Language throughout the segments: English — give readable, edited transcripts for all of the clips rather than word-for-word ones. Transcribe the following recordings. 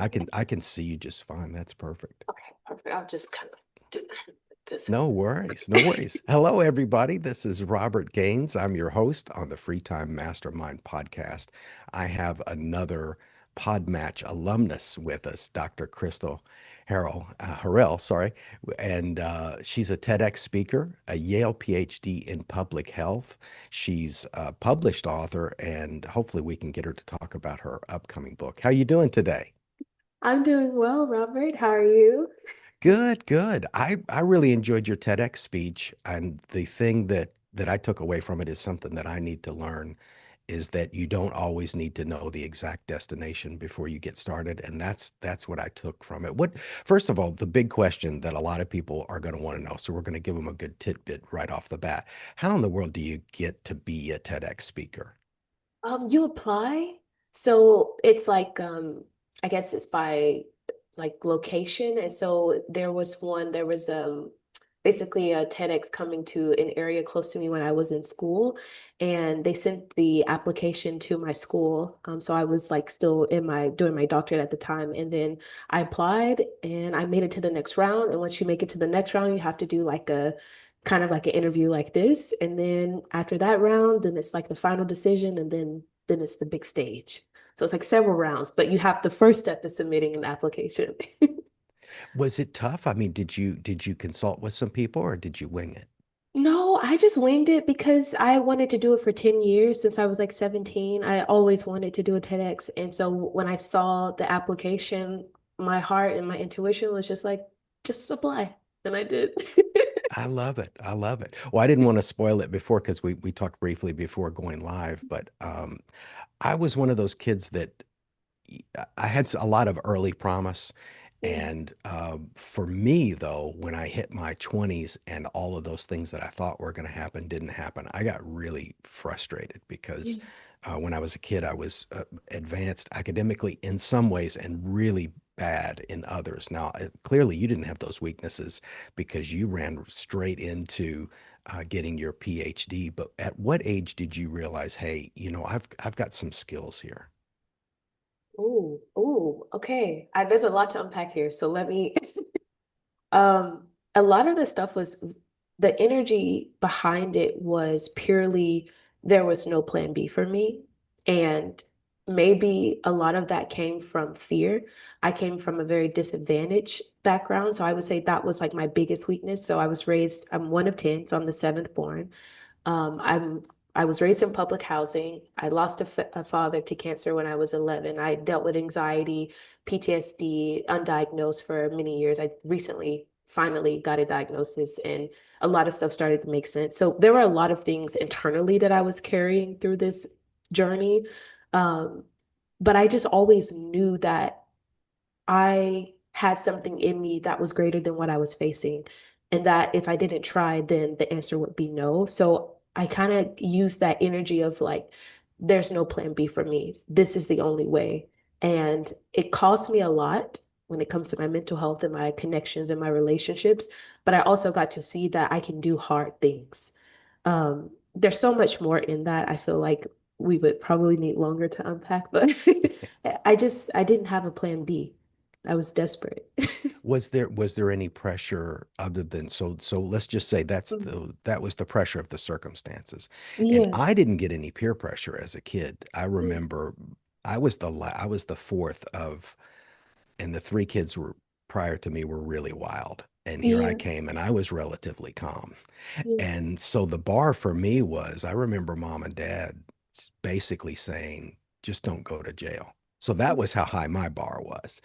I can see you just fine. That's perfect. Okay, perfect. I'll just kind of do this. No worries. No worries. Hello, everybody. This is Robert Gaines. I'm your host on the Free Time Mastermind podcast. I have another Podmatch alumnus with us, Dr. Crystal Harrell, sorry, and she's a TEDx speaker, a Yale PhD in public health. She's a published author, and hopefully we can get her to talk about her upcoming book. How you doing today? I'm doing well, Robert. How are you? Good, good. I really enjoyed your TEDx speech, and the thing that I took away from it is something that I need to learn is that you don't always need to know the exact destination before you get started, and that's what I took from it. What First of all, the big question that a lot of people are going to want to know, so we're going to give them a good tidbit right off the bat. How in the world do you get to be a TEDx speaker? You apply. So it's like I guess it's by like location. And so there was basically a TEDx coming to an area close to me when I was in school, and they sent the application to my school. So I was like still in my doing my doctorate at the time, and then I applied and I made it to the next round. And once you make it to the next round, you have to do like a kind of like an interview like this. And then after that round, then it's like the final decision, and then it's the big stage. So it's like several rounds, but you have the first step is submitting an application. Was it tough? I mean, did you consult with some people or did you wing it? No, I just winged it because I wanted to do it for 10 years since I was like 17. I always wanted to do a TEDx. And so when I saw the application, my heart and my intuition was just like, just apply. And I did. I love it. I love it. Well, I didn't want to spoil it before because we talked briefly before going live, but I was one of those kids that I had a lot of early promise. Yeah. And for me, though, when I hit my 20s and all of those things that I thought were going to happen didn't happen, I got really frustrated because Yeah. when I was a kid, I was advanced academically in some ways and really bad in others. Now, clearly, you didn't have those weaknesses because you ran straight into getting your PhD. But at what age did you realize, hey, I've got some skills here? Okay. There's a lot to unpack here. So let me a lot of the stuff was the energy behind it was purely there was no plan B for me. And maybe a lot of that came from fear. I came from a very disadvantaged background. So I would say that was like my biggest weakness. So I'm one of 10, so I'm the seventh born. I was raised in public housing. I lost a father to cancer when I was 11. I dealt with anxiety, PTSD, undiagnosed for many years. I recently finally got a diagnosis, and a lot of stuff started to make sense. So there were a lot of things internally that I was carrying through this journey. Um, but I just always knew that I had something in me that was greater than what I was facing. And that if I didn't try, then the answer would be no. So I kind of used that energy of like, there's no plan B for me. This is the only way. And it cost me a lot when it comes to my mental health and my connections and my relationships. But I also got to see that I can do hard things. There's so much more in that. I feel like we would probably need longer to unpack, but I didn't have a plan B. I was desperate. Was there any pressure other than so let's just say that was the pressure of the circumstances. And I Yes. didn't get any peer pressure as a kid. I remember I was the fourth of and the three kids were prior to me were really wild. And here I Yeah. came and I was relatively calm. Yeah. And so the bar for me was I remember mom and dad basically saying, just don't go to jail. So that was how high my bar was.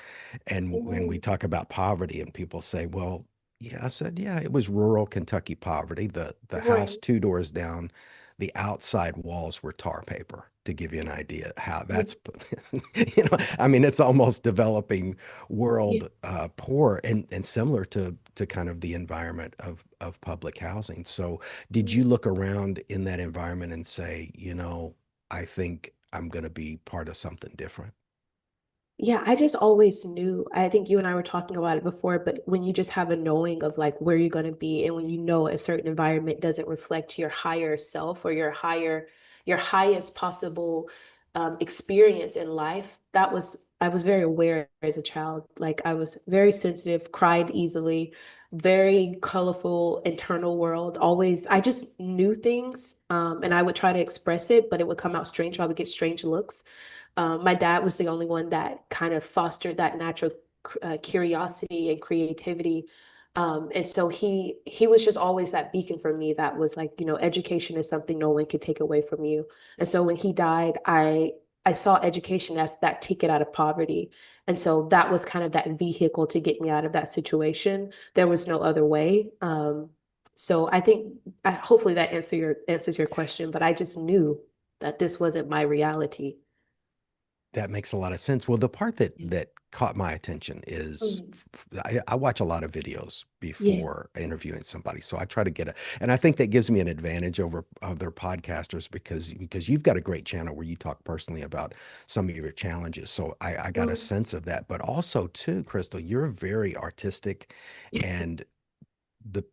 And when we Mhm. talk about poverty and people say, well, yeah, I said, yeah, it was rural Kentucky poverty. The house Right. two doors down, the outside walls were tar paper, to give you an idea how Yeah. that's, I mean, it's almost developing Yeah. world poor and similar to kind of the environment of public housing. So did you look around in that environment and say, I think I'm going to be part of something different? Yeah, I just always knew. I think you and I were talking about it before, but when you just have a knowing of like where you're going to be, and when you know a certain environment doesn't reflect your higher self or your highest possible experience in life, that was I was very aware as a child. Like I was very sensitive, cried easily, very colorful internal world. Always, I just knew things, and I would try to express it, but it would come out strange. I would get strange looks. My dad was the only one that kind of fostered that natural curiosity and creativity. And so he was just always that beacon for me that was like, education is something no one can take away from you. And so when he died, I saw education as that ticket out of poverty. And so that was kind of that vehicle to get me out of that situation. There was no other way. So I think hopefully that answers your question, but I just knew that this wasn't my reality. That makes a lot of sense. Well, the part that caught my attention is Mm. I watch a lot of videos Yeah. before interviewing somebody, so I try to get a, and I think that gives me an advantage over other podcasters because you've got a great channel where you talk personally about some of your challenges. So I got a Mm. sense of that, but also too, Crystal, you're very artistic, and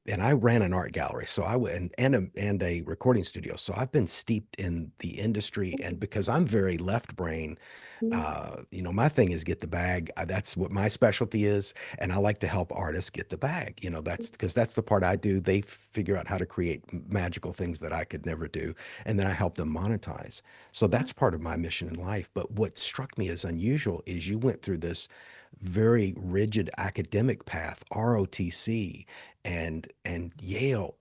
and I ran an art gallery, so and a recording studio, so I've been steeped in the industry, and because I'm very left brain, Mm. my thing is get the bag. That's what my specialty is. And I like to help artists get the bag. That's because that's the part I do. They figure out how to create magical things that I could never do. And then I help them monetize. So that's part of my mission in life. But what struck me as unusual is you went through this very rigid academic path, ROTC and Yale,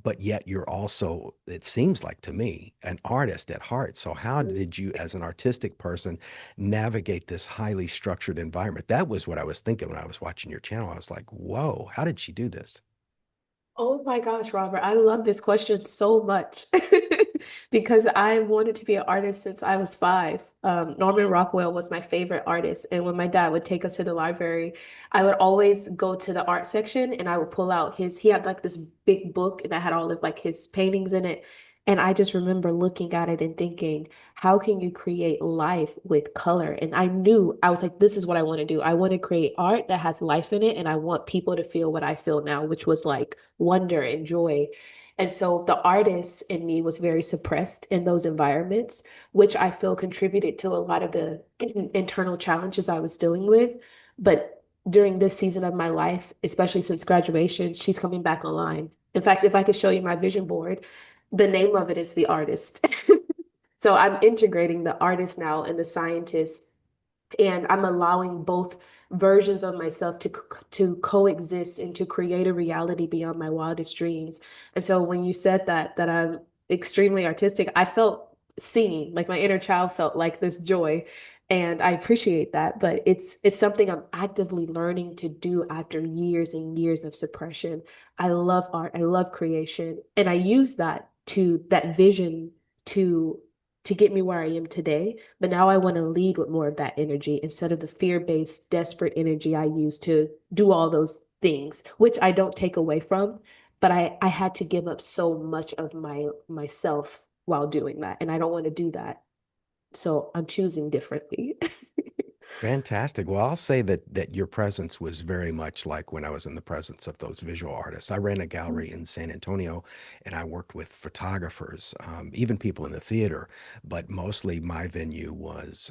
but yet you're also, it seems like to me, an artist at heart. So how Mm. did you, as an artistic person, navigate this highly structured environment? That was what I was thinking when I was watching your channel. I was like, whoa, how did she do this? Oh my gosh, Robert, I love this question so much because I wanted to be an artist since I was 5. Norman Rockwell was my favorite artist. And when my dad would take us to the library, I would always go to the art section and I would pull out he had like this big book that had all of like his paintings in it. And I just remember looking at it and thinking, how can you create life with color? And I was like, this is what I want to do. I want to create art that has life in it. And I want people to feel what I feel now, which was like wonder and joy. And so the artist in me was very suppressed in those environments, which I feel contributed to a lot of the internal challenges I was dealing with. But during this season of my life, especially since graduation, she's coming back online. In fact, if I could show you my vision board, the name of it is The Artist. So I'm integrating the artist now and the scientist, and I'm allowing both versions of myself to coexist and to create a reality beyond my wildest dreams. And so when you said that I'm extremely artistic, I felt seen, like my inner child felt like this joy. And I appreciate that, but it's something I'm actively learning to do after years and years of suppression. I love art, I love creation, and I use that vision to to get me where I am today. But now I want to lead with more of that energy instead of the fear-based, desperate energy I use to do all those things, which I don't take away from. But I had to give up so much of myself while doing that. And I don't want to do that. So I'm choosing differently. Fantastic. Well, I'll say that your presence was very much like when I was in the presence of those visual artists. I ran a gallery in San Antonio, and I worked with photographers, even people in the theater, but mostly my venue was,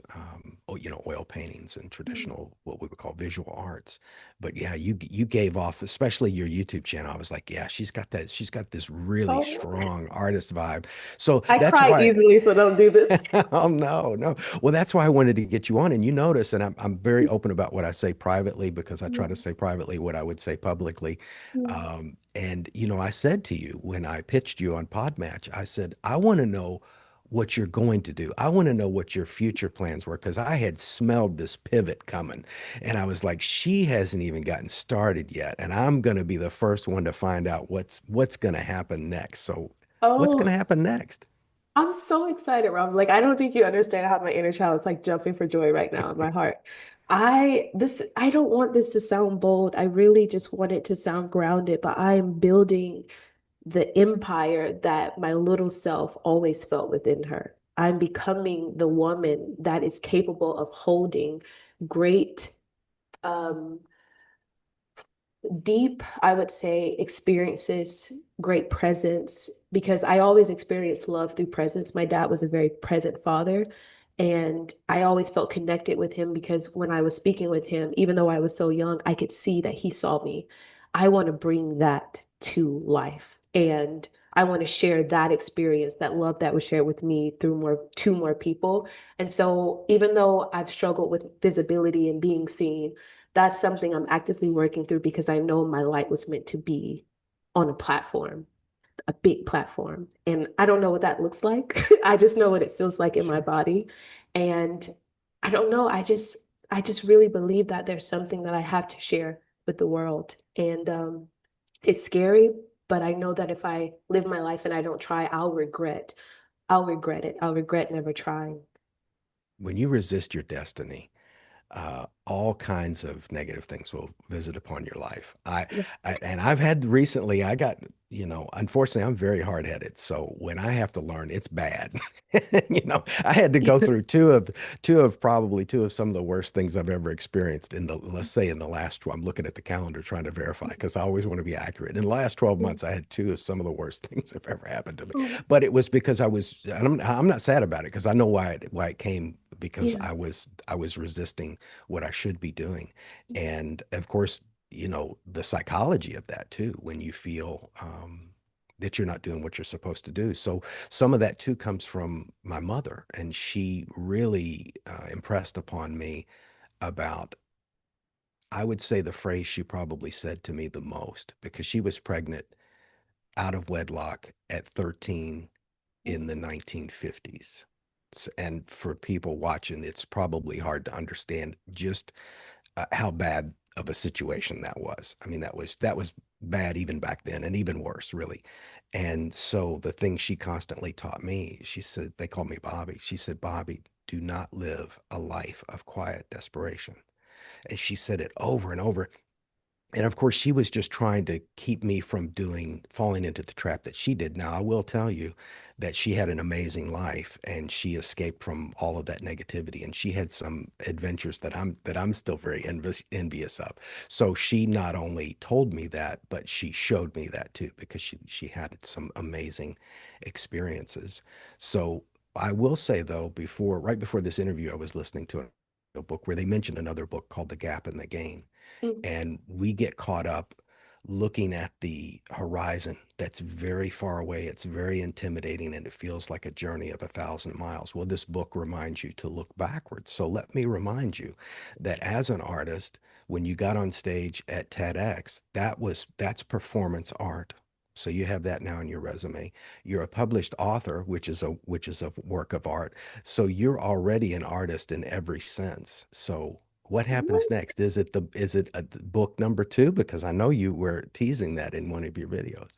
oil paintings and traditional, what we would call visual arts. But yeah, you gave off, especially your YouTube channel. I was like, yeah, she's got that. She's got this really Oh, strong artist vibe. So I that's cry why. easily, so don't do this. Oh no, no. Well, that's why I wanted to get you on. And you notice, and I'm very open about what I say privately because I try to say privately what I would say publicly. And I said to you when I pitched you on Podmatch, I said, I want to know what you're going to do. I want to know what your future plans were because I had smelled this pivot coming. And I was like, she hasn't even gotten started yet. And I'm going to be the first one to find out what's going to happen next. So what's going Oh, to happen next? I'm so excited, Rob. Like, I don't think you understand how my inner child is like jumping for joy right now in my heart. I don't want this to sound bold. I really just want it to sound grounded, but I am building the empire that my little self always felt within her. I'm becoming the woman that is capable of holding great, um, deep, I would say, experiences, great presence, because I always experienced love through presence. My dad was a very present father. And I always felt connected with him because when I was speaking with him, even though I was so young, I could see that he saw me. I want to bring that to life. And I want to share that experience, that love that was shared with me through more people. And so even though I've struggled with visibility and being seen, that's something I'm actively working through because I know my light was meant to be on a platform, a big platform. And I don't know what that looks like. I just know what it feels like in my Sure. body. And I don't know, I just really believe that there's something that I have to share with the world. And it's scary, but I know that if I live my life and I don't try, I'll regret it. I'll regret never trying. When you resist your destiny, all kinds of negative things will visit upon your life. And I've had recently, I got, unfortunately, I'm very hard headed. So when I have to learn, it's bad. I had to go through probably two of some of the worst things I've ever experienced let's say in the last, I'm looking at the calendar trying to verify because I always want to be accurate. In the last 12 months, I had two of some of the worst things that have ever happened to me. Oh, But it was because and I'm not sad about it because I know why it came because yeah. I was resisting what I should be doing. And of course, the psychology of that too, when you feel that you're not doing what you're supposed to do. So some of that too comes from my mother, and she really impressed upon me about, I would say the phrase she probably said to me the most, because she was pregnant out of wedlock at 13 in the 1950s. And for people watching, it's probably hard to understand just how bad of a situation that was. I mean, that was bad even back then, and even worse, really. And so the thing she constantly taught me, she said, they called me Bobby. She said, Bobby, do not live a life of quiet desperation. And she said it over and over. And of course, she was just trying to keep me from falling into the trap that she did. Now, I will tell you that she had an amazing life and she escaped from all of that negativity. And she had some adventures that I'm still very envious of. So she not only told me that, but she showed me that too, because she had some amazing experiences. So I will say though, right before this interview, I was listening to a book where they mentioned another book called The Gap and the Gain, Mm. and we get caught up looking at the horizon that's very far away. It's very intimidating and it feels like a journey of 1,000 miles. Well, this book reminds you to look backwards. So let me remind you that as an artist, when you got on stage at TEDx, that's performance art. So you have that now in your resume. You're a published author, which is a work of art. So you're already an artist in every sense. So what happens next? Is it a book number two? Because I know you were teasing that in one of your videos.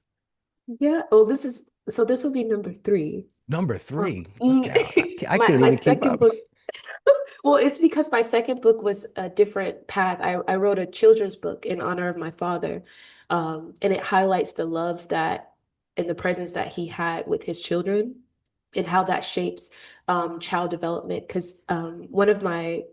Yeah. Oh, this will be number three. Number Um, three, look mm, out. I my can't my even keep second up. book. Well, it's because my second book was a different path. I wrote a children's book in honor of my father, and it highlights the love that and the presence that he had with his children and how that shapes child development. Because one of my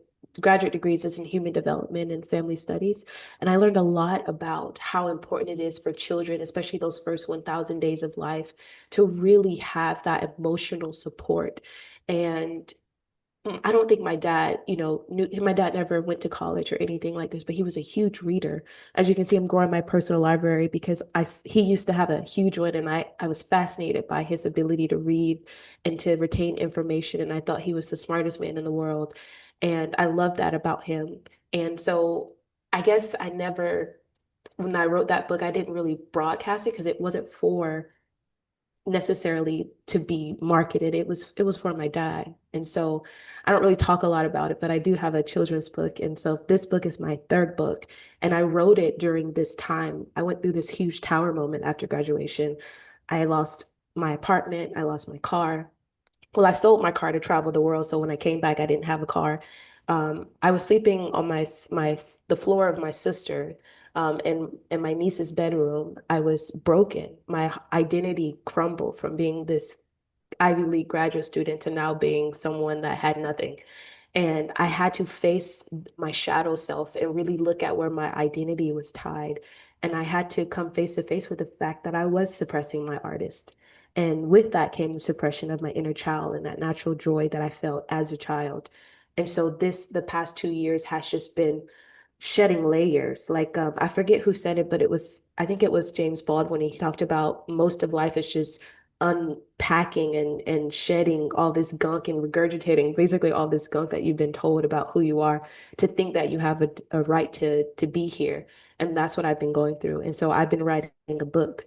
graduate degrees is in human development and family studies, and I learned a lot about how important it is for children, especially those first 1,000 days of life, to really have that emotional support. And I don't think my dad, my dad never went to college or anything like this, but he was a huge reader. As you can see, I'm growing my personal library because he used to have a huge one, and I was fascinated by his ability to read and to retain information. And I thought he was the smartest man in the world. And I love that about him. And so I guess when I wrote that book, I didn't really broadcast it because it wasn't for necessarily to be marketed. It was for my dad. And so I don't really talk a lot about it, but I do have a children's book. And so this book is my third book. And I wrote it during this time. I went through this huge tower moment after graduation. I lost my apartment, I lost my car. Well, I sold my car to travel the world, so when I came back, I didn't have a car. I was sleeping on the floor of my sister, in my niece's bedroom. I was broken. My identity crumbled from being this Ivy League graduate student to now being someone that had nothing. And I had to face my shadow self and really look at where my identity was tied. And I had to come face to face with the fact that I was suppressing my artist. And with that came the suppression of my inner child and that natural joy that I felt as a child. And so the past 2 years has just been shedding layers. Like I forget who said it, but I think it was James Baldwin. He talked about most of life is just unpacking and shedding all this gunk and regurgitating basically all this gunk that you've been told about who you are to think that you have a right to be here. And that's what I've been going through. And so I've been writing a book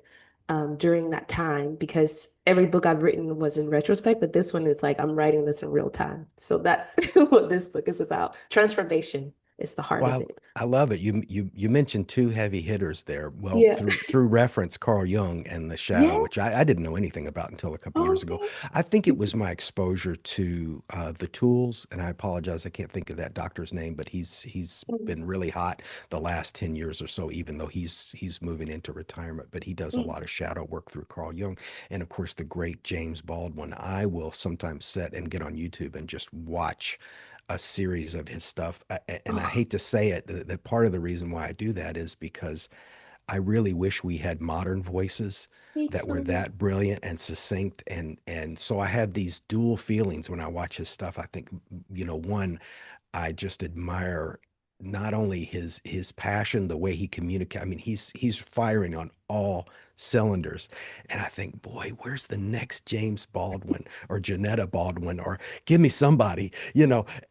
during that time because every book I've written was in retrospect, but this one is like I'm writing this in real time. So that's what this book is about. Transformation is the heart of Well, it. I love it. You mentioned two heavy hitters there. Well, Yeah. through reference, Carl Jung and The Shadow, Yeah. which I didn't know anything about until a couple years ago. Okay. I think it was my exposure to The Tools, and I apologize, I can't think of that doctor's name, but he's Mm, been really hot the last 10 years or so, even though he's moving into retirement. But he does a lot mm, of shadow work through Carl Jung, and of course the great James Baldwin. I will sometimes sit and get on YouTube and just watch a series of his stuff. And I oh, hate to say it, that part of the reason why I do that is because I really wish we had modern voices me that were too. that brilliant and succinct. And so I have these dual feelings when I watch his stuff. I think, one, I just admire not only his passion, the way he communicates. I mean, he's firing on all cylinders. And I think, boy, where's the next James Baldwin or Janetta Baldwin or give me somebody,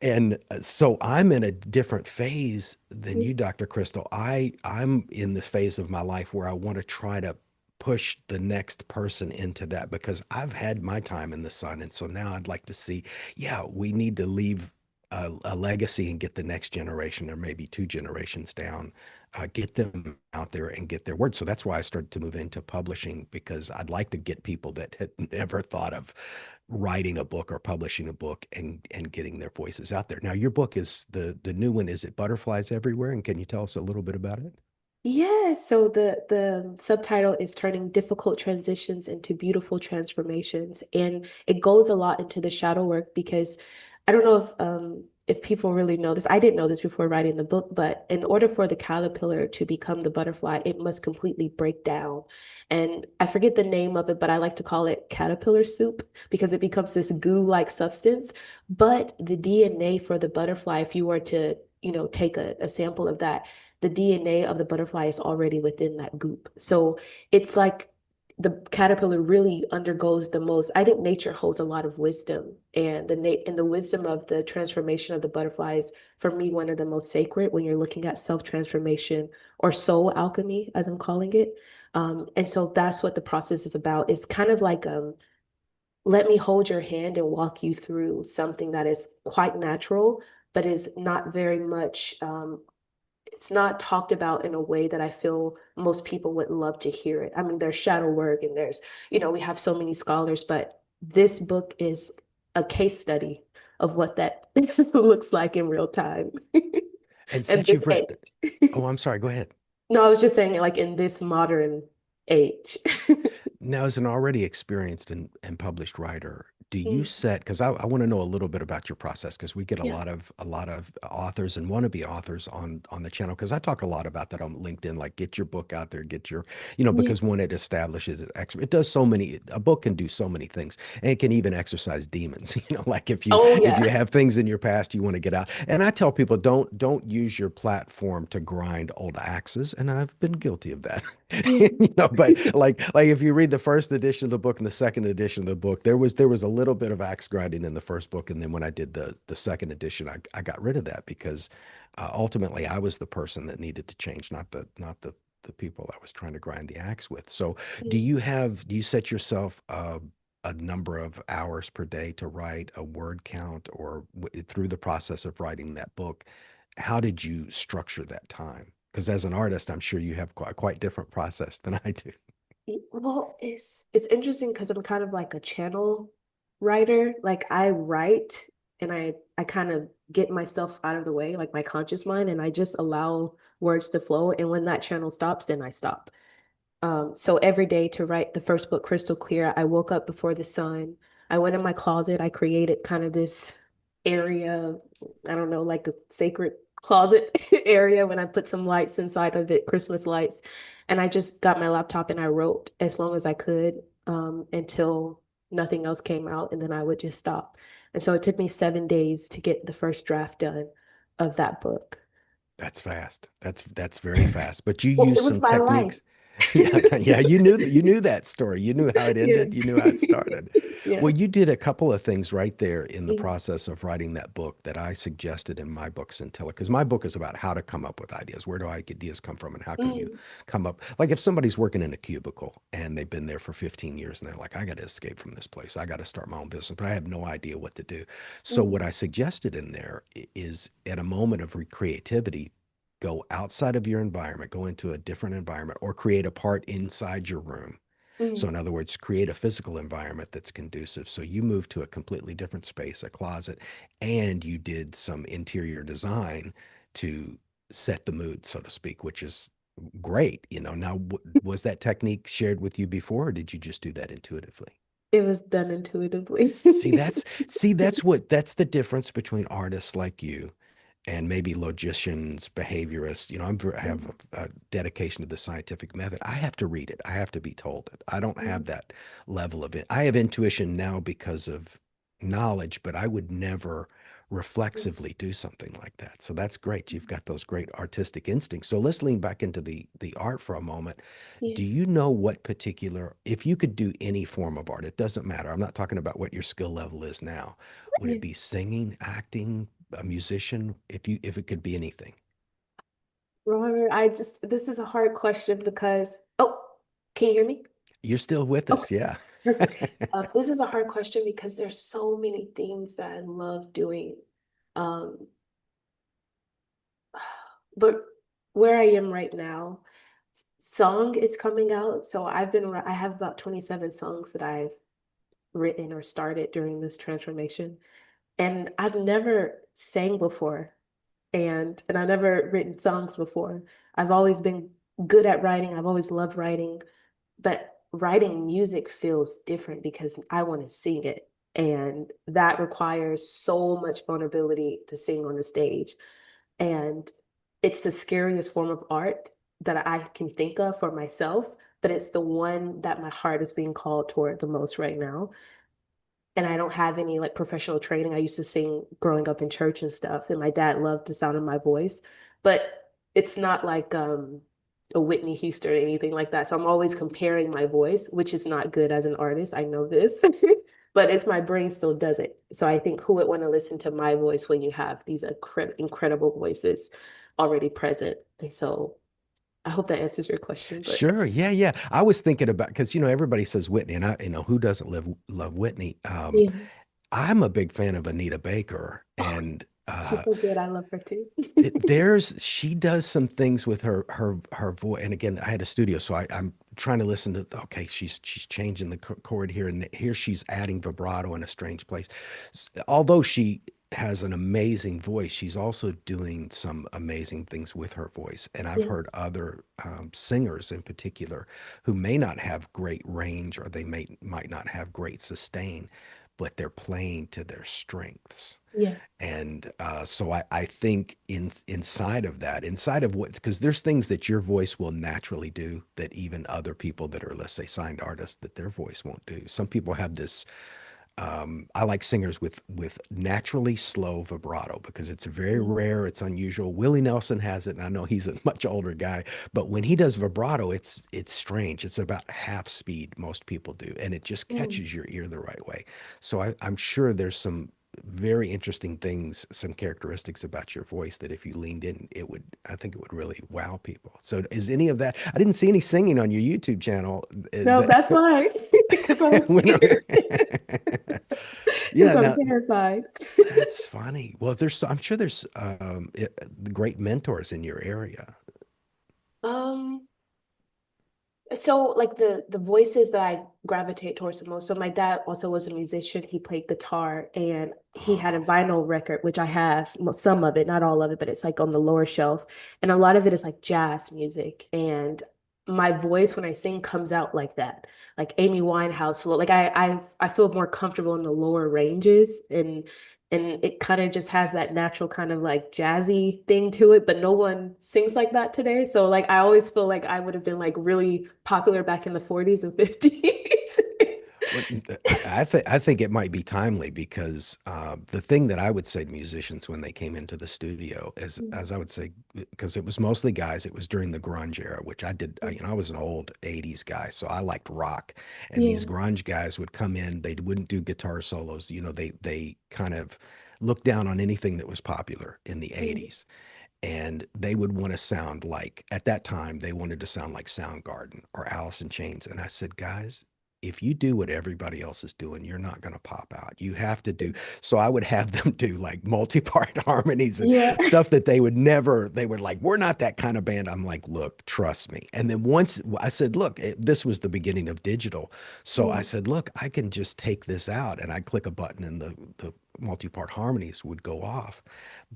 And so I'm in a different phase than you, Dr. Crystal. I'm in the phase of my life where I want to try to push the next person into that because I've had my time in the sun. And so now I'd like to see, yeah, we need to leave a legacy and get the next generation or maybe two generations down, get them out there and get their word. So that's why I started to move into publishing because I'd like to get people that had never thought of writing a book or publishing a book and getting their voices out there. Now, your book is the new one. Is it Butterflies Everywhere? And can you tell us a little bit about it? Yeah, so the subtitle is Turning Difficult Transitions into Beautiful Transformations. And it goes a lot into the shadow work because I don't know if people really know this. I didn't know this before writing the book, but in order for the caterpillar to become the butterfly, it must completely break down. And I forget the name of it, but I like to call it caterpillar soup because it becomes this goo-like substance. But the DNA for the butterfly, if you were to, take a sample of that, the DNA of the butterfly is already within that goop. So it's like the caterpillar really undergoes the most. I think nature holds a lot of wisdom, and the wisdom of the transformation of the butterfly is, for me, one of the most sacred when you're looking at self-transformation or soul alchemy, as I'm calling it. And so that's what the process is about. It's kind of like let me hold your hand and walk you through something that is quite natural, but is not very much it's not talked about in a way that I feel most people would love to hear it. I mean, there's shadow work and we have so many scholars, but this book is a case study of what that looks like in real time. And And since this you've written, age. oh, I'm sorry, go ahead. No, I was just saying like in this modern age. Now, as an already experienced and published writer, do you Mm, set, because I want to know a little bit about your process because we get a yeah. lot of authors and wannabe authors on the channel because I talk a lot about that on LinkedIn, like get your book out there, get your, Yeah. because when it establishes it does so many, a book can do so many things and it can even exercise demons, like Oh if you yeah. have things in your past you want to get out. And I tell people don't use your platform to grind old axes, and I've been guilty of that. Mhm. But like if you read the first edition of the book and the second edition of the book, there was a little bit of axe grinding in the first book, and then when I did the second edition, I got rid of that because ultimately I was the person that needed to change, not the people I was trying to grind the axe with. So do you set yourself a number of hours per day to write a word count or through the process of writing that book? How did you structure that time? Because as an artist, I'm sure you have quite different process than I do. Well, it's interesting because I'm kind of like a channel writer. Like I write and I kind of get myself out of the way, like my conscious mind, and I just allow words to flow. And when that channel stops, then I stop. So every day to write the first book crystal clear, I woke up before the sun. I went in my closet. I created kind of this area, I don't know, like a sacred closet area when I put some lights inside of it, Christmas lights. And I just got my laptop and I wrote as long as I could. until nothing else came out, and then I would just stop. And so it took me 7 days to get the first draft done of that book. That's fast. That's very fast. But you Well, use it was some my life. techniques. Yeah, yeah, you knew that story. You knew how it Yeah. ended. You knew how it started. Yeah. Well, you did a couple of things right there in the Mm, process of writing that book that I suggested in my book, Scintilla, because my book is about how to come up with ideas. Where do ideas come from, and how can you mm, come up? Like if somebody's working in a cubicle and they've been there for 15 years and they're like, I got to escape from this place. I got to start my own business, but I have no idea what to do. So mm, what I suggested in there is at a moment of creativity, go outside of your environment, go into a different environment, or create a part inside your room. So, mm, in other words, create a physical environment that's conducive. So, you moved to a completely different space, a closet, and you did some interior design to set the mood, so to speak, which is great. Now, was that technique shared with you before, or did you just do that intuitively? it was done intuitively. That's the difference between artists like you and maybe logicians, behaviorists. I have Mm, a dedication to the scientific method. I have to read it. I have to be told it. I don't have mm, that level of it. I have intuition now because of knowledge, but I would never mm. reflexively do something like that. So that's great. You've got those great artistic instincts. So let's lean back into the art for a moment. Yeah. Do you know what particular, if you could do any form of art, it doesn't matter. I'm not talking about what your skill level is now. Would Yeah. it be singing, acting, a musician, if it could be anything? Robert, this is a hard question because, oh, can you hear me? You're still with Okay, us, yeah. perfect. This is a hard question because there's so many things that I love doing. Um, but where I am right now, song it's coming out. So I have about 27 songs that I've written or started during this transformation. And I've never sang before, and I never written songs before. I've always been good at writing. I've always loved writing, but writing music feels different because I want to sing it. And that requires so much vulnerability to sing on the stage. And it's the scariest form of art that I can think of for myself, but it's the one that my heart is being called toward the most right now. And I don't have any like professional training. I used to sing growing up in church and stuff, and my dad loved the sound of my voice, but it's not like a Whitney Houston or anything like that. So I'm always comparing my voice, which is not good as an artist. I know this, but it's my brain still does it. So I think who would want to listen to my voice when you have these incredible voices already present? And so I hope that answers your question, but Sure, yeah, yeah. I was thinking about because everybody says Whitney, and who doesn't love Whitney? yeah. I'm a big fan of Anita Baker, Oh, and she's so good. I love her too. she does some things with her voice. And again, I had a studio, so I'm trying to listen to. Okay, she's changing the chord here, and here she's adding vibrato in a strange place. Although she has an amazing voice, she's also doing some amazing things with her voice. And I've Yeah. heard other singers in particular who may not have great range, or they might not have great sustain, but they're playing to their strengths. Yeah. And so I think inside of that, inside of what, because there's things that your voice will naturally do that even other people that are, let's say, signed artists, that their voice won't do. Some people have this. I like singers with naturally slow vibrato because it's very Mm, rare. It's unusual. Willie Nelson has it, and I know he's a much older guy, but when he does vibrato, it's strange. It's about half speed. Most people do, and it just mm. catches your ear the right way. So I'm sure there's some very interesting things, some characteristics about your voice that if you leaned in, I think it would really wow people. So is any of that? I didn't see any singing on your YouTube channel. Is No, that that's why. Because I'm when? scared. Yeah, Because I'm now terrified. that's funny. Well, I'm sure there's great mentors in your area. Um, So like the voices that I gravitate towards the most. So my dad also was a musician. He played guitar and he had a Oh, vinyl record, which I have some of it, not all of it, but it's like on the lower shelf. And a lot of it is like jazz music. And my voice when I sing comes out like that, like Amy Winehouse. Like I feel more comfortable in the lower ranges and it kind of just has that natural kind of like jazzy thing to it, but no one sings like that today. So like I always feel like I would have been like really popular back in the 40s and 50s. Well, I think it might be timely because the thing that I would say to musicians when they came into the studio is, as I would say, because it was mostly guys. It was during the grunge era, which I did. I was an old '80s guy, so I liked rock. And these Yeah. grunge guys would come in. They wouldn't do guitar solos. They kind of looked down on anything that was popular in the Mm, '80s, and they would want to sound like, at that time they wanted to sound like Soundgarden or Alice in Chains. And I said, guys, if you do what everybody else is doing, you're not going to pop out. You have to do. So I would have them do like multi-part harmonies and yeah. stuff that they would never, they were like, we're not that kind of band. I'm like, look, trust me. And then once I said, look, this was the beginning of digital. So I Mm, said, look, I can just take this out, and I'd click a button and the multi-part harmonies would go off.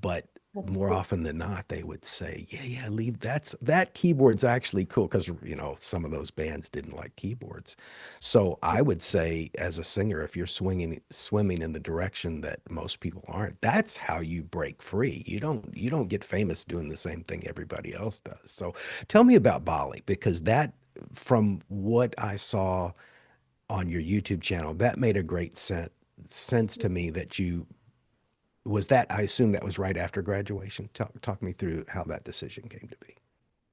But that's more cool. often than not, they would say, "Yeah, yeah, leave that keyboard's actually cool," because some of those bands didn't like keyboards. So I would say, as a singer, if you're swimming in the direction that most people aren't, that's how you break free. You don't get famous doing the same thing everybody else does. So tell me about Bali, because that, from what I saw on your YouTube channel, that made a great sense to me that you was that, I assume that was right after graduation. Talk me through how that decision came to be.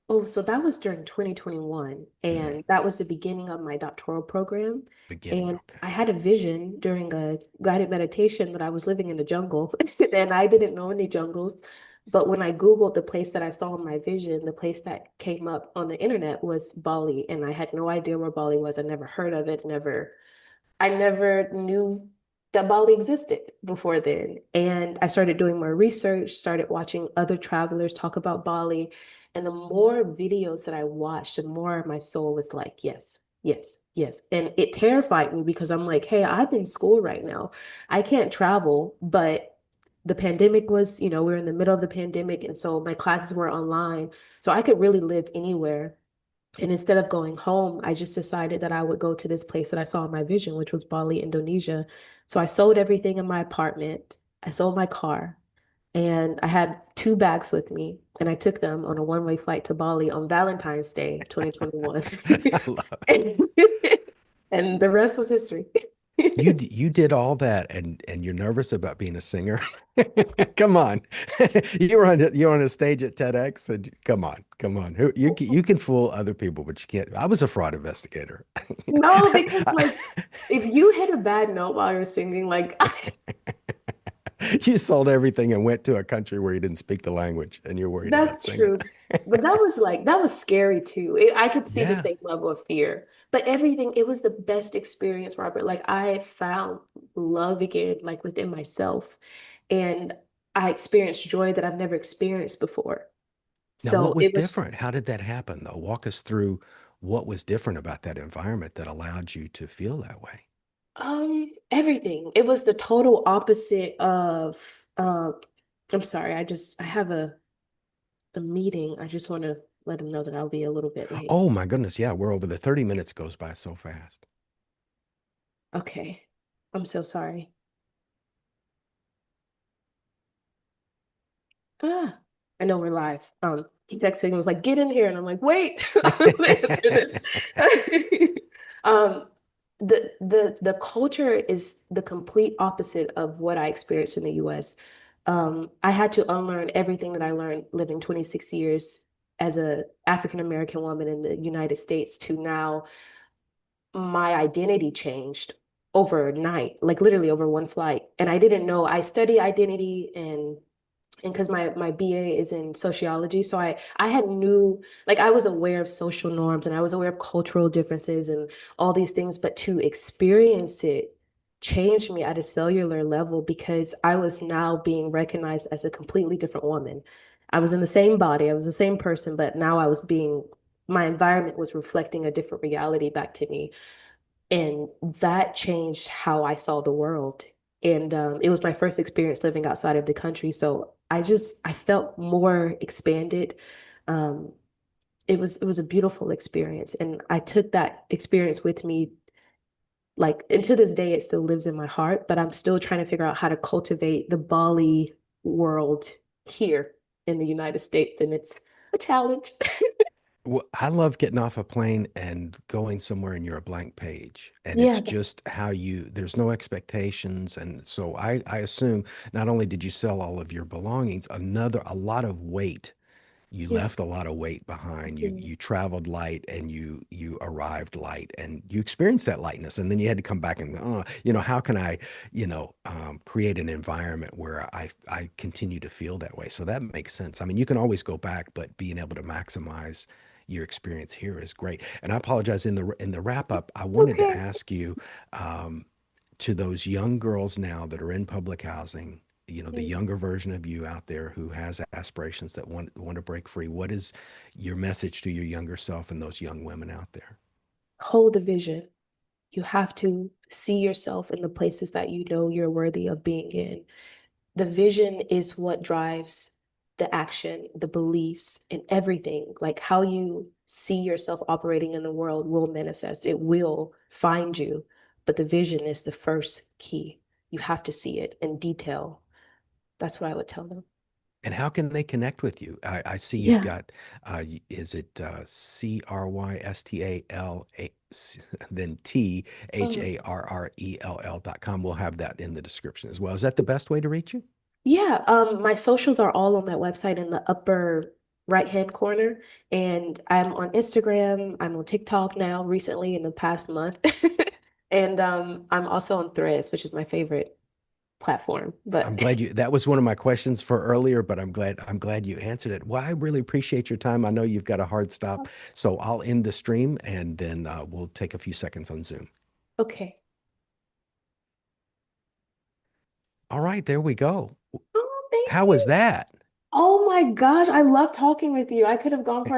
Oh, so that was during 2021, Mhm. and that was the beginning of my doctoral program. Beginning, And okay. I had a vision during a guided meditation that I was living in the jungle, and I didn't know any jungles. But when I Googled the place that I saw in my vision, the place that came up on the internet was Bali, and I had no idea where Bali was. I never heard of it, I never knew that Bali existed before then. And I started doing more research, started watching other travelers talk about Bali. And the more videos that I watched, the more my soul was like, yes, yes, yes. And it terrified me because I'm like, hey, I'm in school right now. I can't travel, but the pandemic was, we were in the middle of the pandemic. And so my classes were online. So I could really live anywhere. And instead of going home, I just decided that I would go to this place that I saw in my vision, which was Bali, Indonesia. So I sold everything in my apartment. I sold my car, and I had two bags with me, and I took them on a one-way flight to Bali on Valentine's Day, 2021. I love And, and the rest was history. you did all that, and you're nervous about being a singer. Come on. You're on a stage at TEDx, and come on. You can fool other people, but you can't. I was a fraud investigator. No, because I- like if you hit a bad note while you're singing, like you sold everything and went to a country where you didn't speak the language, and you're worried about that's singing. true. But that was scary too. I could see the Yeah. same level of fear. But everything, it was the best experience, Robert. Like I found love again, like within myself. And I experienced joy that I've never experienced before. Now, what So was it was different? How did that happen, though? Walk us through what was different about that environment that allowed you to feel that way. everything. It was the total opposite of I'm sorry, I have a meeting. I just want to let him know that I'll be a little bit late. Oh my goodness, yeah, we're over the 30 minutes goes by so fast. Okay. I'm so sorry. Ah, I know we're live. He texted and was like, "Get in here," and I'm like, "Wait, I'm gonna answer this." um, the culture is the complete opposite of what I experienced in the U.S. I had to unlearn everything that I learned living 26 years as a African American woman in the United States to now my identity changed overnight, like literally over one flight. And I didn't know I study identity and because my BA is in sociology, so I had knew like I was aware of social norms and I was aware of cultural differences and all these things, but to experience it changed me at a cellular level because I was now being recognized as a completely different woman. I was in the same body, I was the same person, but now my environment was reflecting a different reality back to me. And that changed how I saw the world. And it was my first experience living outside of the country. So I felt more expanded. Um, it was a beautiful experience. And I took that experience with me, like, and to this day, it still lives in my heart, but I'm still trying to figure out how to cultivate the Bali world here in the United States. And it's a challenge. Well, I love getting off a plane and going somewhere and you're a blank page. And it's Yeah, just how there's no expectations. And so I assume not only did you sell all of your belongings, a lot of weight. You yeah. left a lot of weight behind. You Mhm. you traveled light and you arrived light and you experienced that lightness. And then you had to come back and, how can I, create an environment where I continue to feel that way. So that makes sense. I mean, you can always go back, but being able to maximize your experience here is great. And I apologize in the wrap up. I wanted to Okay. ask you, um, to those young girls now that are in public housing, the Mm. younger version of you out there who has aspirations that want to break free. What is your message to your younger self and those young women out there? Hold the vision. You have to see yourself in the places that you know you're worthy of being in. The vision is what drives the action, the beliefs, and everything. Like how you see yourself operating in the world will manifest, it will find you. But the vision is the first key. You have to see it in detail. That's what I would tell them. And how can they connect with you? I see you've Yeah. got, is it CRYSTAL, then THARRELL.com? We'll have that in the description as well. Is that the best way to reach you? Yeah, my socials are all on that website in the upper right-hand corner. And I'm on Instagram, I'm on TikTok now, recently in the past month. And I'm also on Threads, which is my favorite platform. I'm But glad that was one of my questions for earlier, but I'm glad you answered it. Well, I really appreciate your time. I know you've got a hard stop, so I'll end the stream and then we'll take a few seconds on Zoom. okay. All right, there we go. Oh, thank How was you. that? Oh my gosh, I love talking with you. I could have gone for